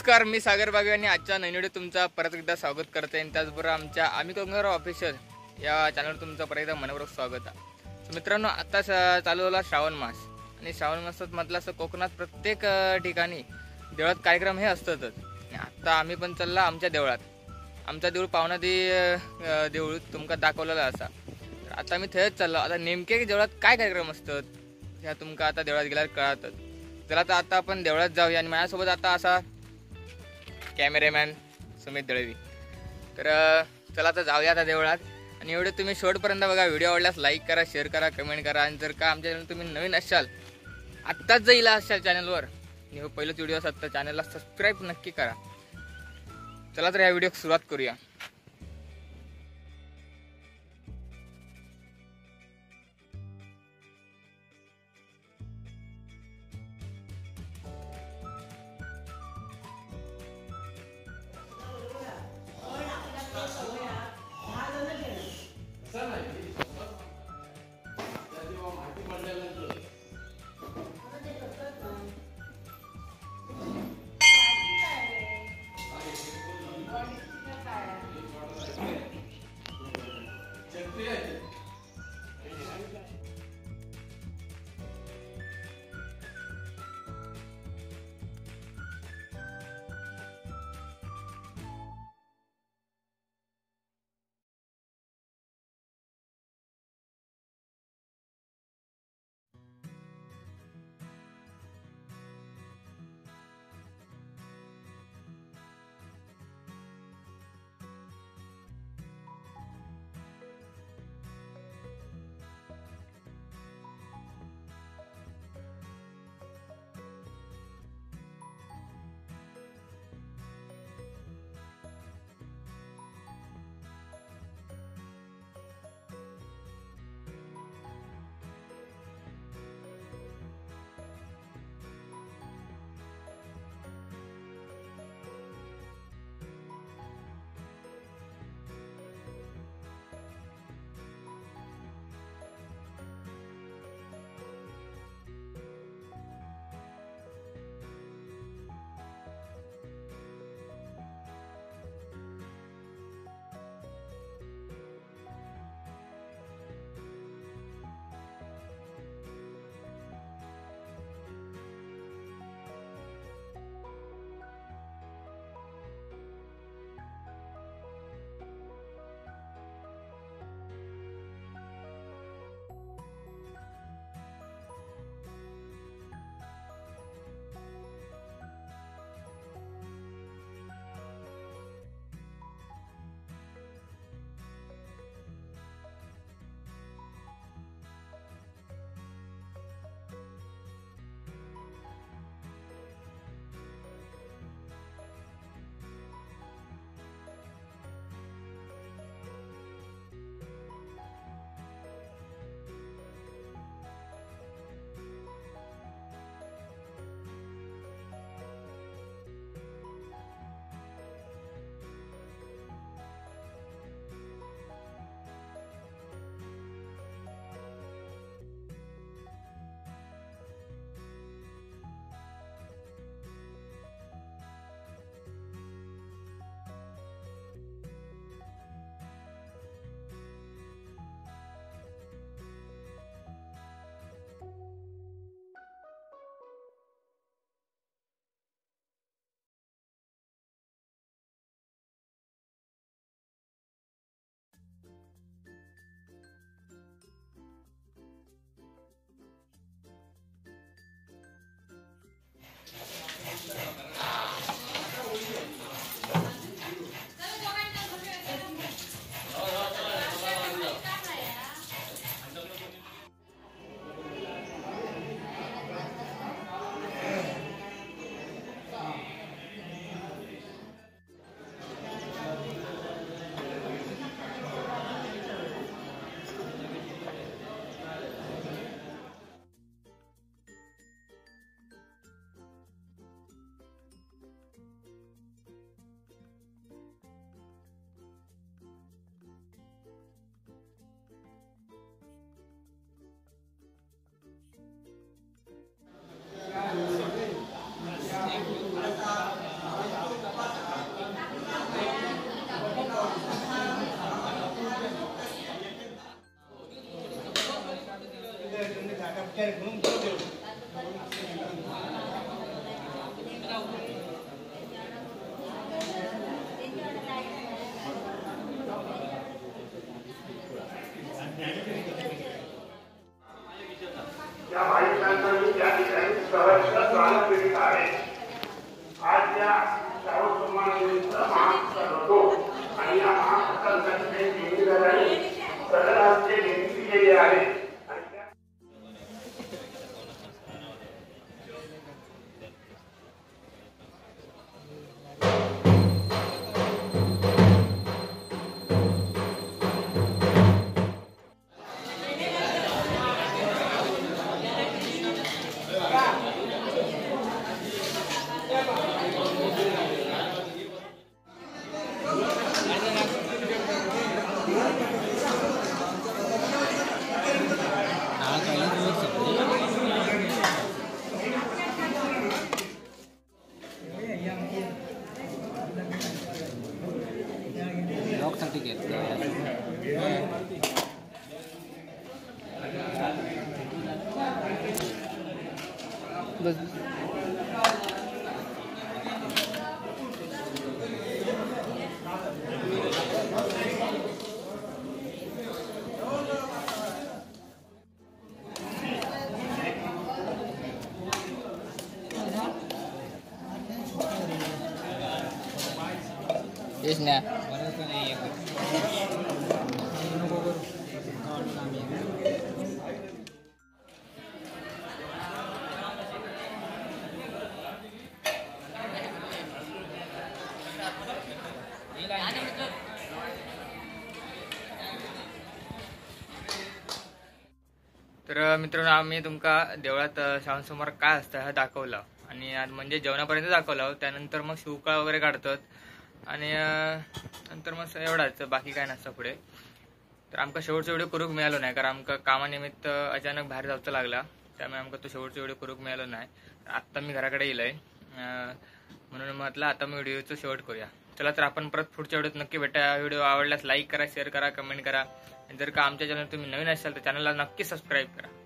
नमस्कार, मी सागर बागे आणि आजच्या नवीन व्हिडिओ तुमचा परत एकदा स्वागत करते आणि त्याचबरोबर आमच्या आम्ही कोकणकर ऑफिशियल या चॅनलवर तुमचं परत एकदा मनपूर्वक स्वागत आहे. मित्रांनो, आता चालू झाला श्रावण मास आणि श्रावण मासात म्हटलं असं कोकणात प्रत्येक ठिकाणी देवळात कार्यक्रम हे असतातच. आता आम्ही पण चालला आमच्या देवळात. आमचा देऊळ पावणादी देऊळ तुमका दाखवलेला असा. तर आता मी थंयच चाललो. आता नेमके देवळात काय कार्यक्रम असतात ह्या तुमका आता देवळात गेल्यावर कळतच. चला तर आता आपण देवळात जाऊया आणि माझ्यासोबत आता असा कॅमेरामॅन सुमित दळवी. तर चला आता जाऊया आता देवळात. आणि एवढे तुम्ही शेवटपर्यंत बघा. व्हिडिओ आवडल्यास लाईक करा, शेअर करा, कमेंट करा. आणि जर का आमच्या चॅनल तुम्ही नवीन असाल, आत्ताच जाईल असाल चॅनलवर आणि हो पहिलंच व्हिडिओ असतात तर चॅनलला सबस्क्राईब नक्की करा. चला तर ह्या व्हिडिओ सुरुवात करूया. या भाविकांनी त्या ठिकाणी सहर्ष स्वागत करीत आहे. आज या श्रावण सोमवारनिमित्त महाप्रसाद होतो आणि या महाप्रसादासाठी काही देणगीदारांनी सरळ हस्ते देणगी केली आहे. तेच ना तर मित्रांनो, आम्ही तुमका देवळात श्रावण सोमवार काय असतं हे दाखवलं आणि म्हणजे जेवणापर्यंत दाखवलं. त्यानंतर मग शिवकाळ वगैरे काढतात आणि नंतर मग एवढाच, बाकी काय नसतं पुढे. तर आमका शेवटचा व्हिडिओ करूक मिळालो नाही, कारण आमका कामानिमित्त अचानक बाहेर जावचं लागला, त्यामुळे आमका तो शेवटचा व्हिडिओ करूक मिळालो नाही. आत्ता मी घराकडे येईल म्हणून म्हटलं आता मी व्हिडिओचं शेवट करूया. चला तर आपण परत पुढच्या व्हिडिओत नक्की भेटा. व्हिडिओ आवडल्यास लाईक करा, शेअर करा, कमेंट करा. जर का आमच्या चॅनल तुम्ही नवीन असाल तर चॅनलला नक्की सबस्क्राईब करा.